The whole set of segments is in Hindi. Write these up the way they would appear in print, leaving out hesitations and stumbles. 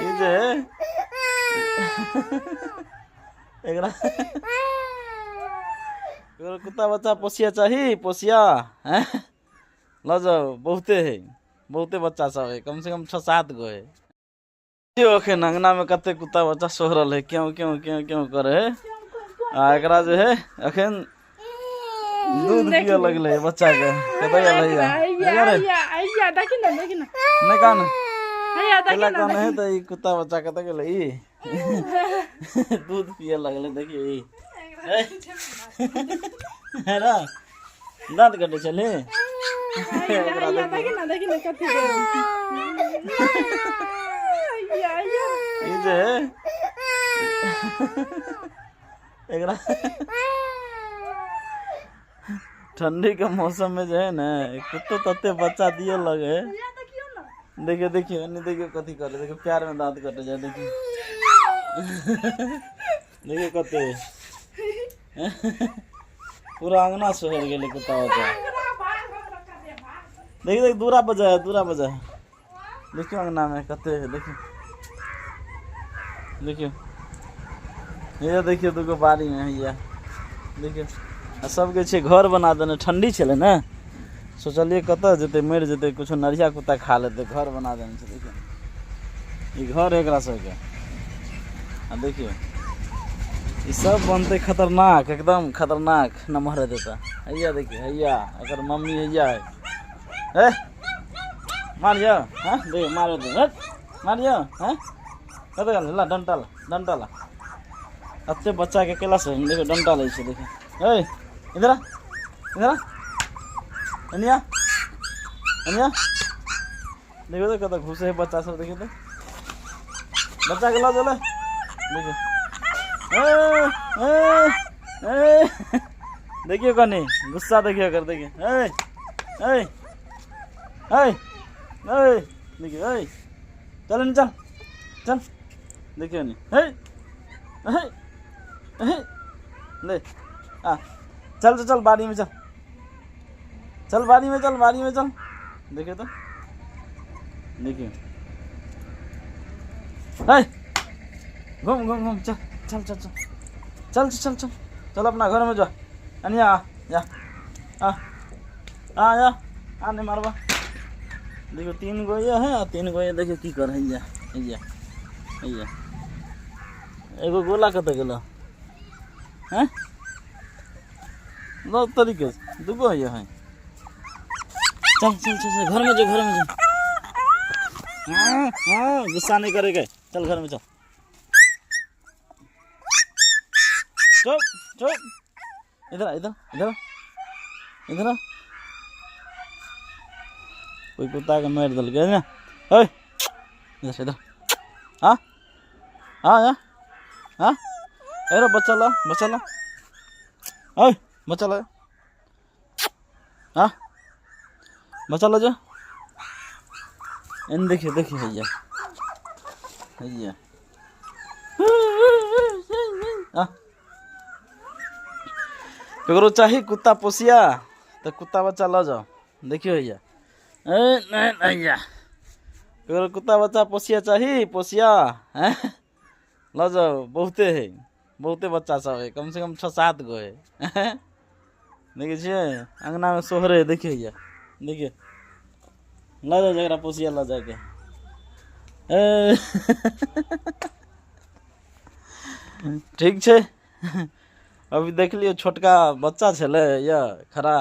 ये जे एकरा कुत्ता बच्चा पोसिया चाहिए पोसिया हैं ल जाओ बहुते है बहुते बच्चा सब है कम से कम 6-7 गो है। अखन अंगना में कते कुत्ता बच्चा सोहरल है क्यों क्यों क्यों क्यों करे है एकरा जो है अखन दूध पिए लगले बच्चा के कत गेल हैया देखि न नहीं कान हैया कान है त ई कुत्ता बच्चा कत गेल ई दूध पिए लगले देखिए ई है ना दांत कटे चले देखि न कथि ये जे एकरा ठंडी के मौसम में जो है ना कुत्ते तत्ते बच्चा दिए लगे देखिए देखिए नहीं देखिए कथी करे देखिए प्यार में दांत कटे जाए देखिए देखिए कते पूरा अंगना सोहर गेले कुत्ता बच्चा देखिए देखिए दूरा बजा देखियो अंगना में कते है देखिए देखियो ये देखियो दुगो बारी में हैया देखियो सबके छे घर बना देने ठंडी छले ना सोचलिए कत जते मर जते कुछ नरिया कुत्ता खा लेते घर बना देने छे देखियो ये घर एकरा सबके आ देखियो ये सब बनते खतरनाक एकदम खतरनाक नमहर देता हैया देखियो हैया अगर मम्मी हैया है मारियो हां देखियो मारो दे मारियो हैं कत गल ला डंटा ला अत्ते बच्चा के केला से देखो डंटा ले छे देखियो ए इधर अनिया देखो तो कत घुसे है बच्चा सब देखिए तो बच्चा के ला चले देखिए देखिए कनी गुस्सा देखिए कर देखिए देखिए चल नहीं चल देखिए नहीं ले आ चल बाड़ी में चल बाड़ी में चल देखिए तो देखिए घूम चल अपना घर में जा अनिया आ नहीं मारवा देखो 3 गो ये है 3 गो ये देखिए की कर हैया एगो गोला कत गेल हैं दो तरीके से दुगो है चल घर में जा हाँ गुस्सा नहीं करेगा चल घर में चल चुप इधर कोई कुत्ता के मार दल गया ना इधर हाँ अरे बच्चा ला हाँ बच्चा ला जा इन देखिए हैया ककरो चाहिए कुत्ता पोसिया तो कुत्ता बच्चा ला जाओ देखियो हैया हैया ककरो कुत्ता बच्चा पोसिया चाहिए पोसिया हैं ला जाओ बहुते बच्चा सब है कम से कम 6-7 गो है देखिए अंगना में सोहरे देखिए भैया देखिए ला जाओ जरा पोसिया ला जाके ठीक है अभी देख लियो छोटका बच्चा छले या खरा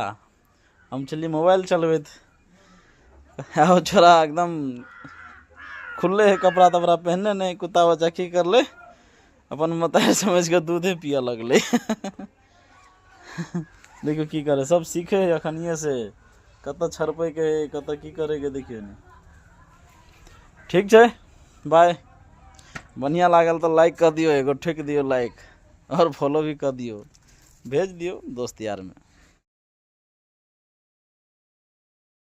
हम चलिए मोबाइल चलबैत आओ छोरा एकदम खुले है कपड़ा तपड़ा पहनने नहीं कुत्ता बच्चा की कर ले अपन मताए समझ के दूधे पिया लगले देखो की करे सब सीखे है अखनिए से कत छरपे के कत की करे के देखियो ने ठीक है बाय बढ़िया लागल तो लाइक कर दियो एगो ठेक दियो लाइक और फॉलो भी कर दियो भेज दियो दोस्त यार में।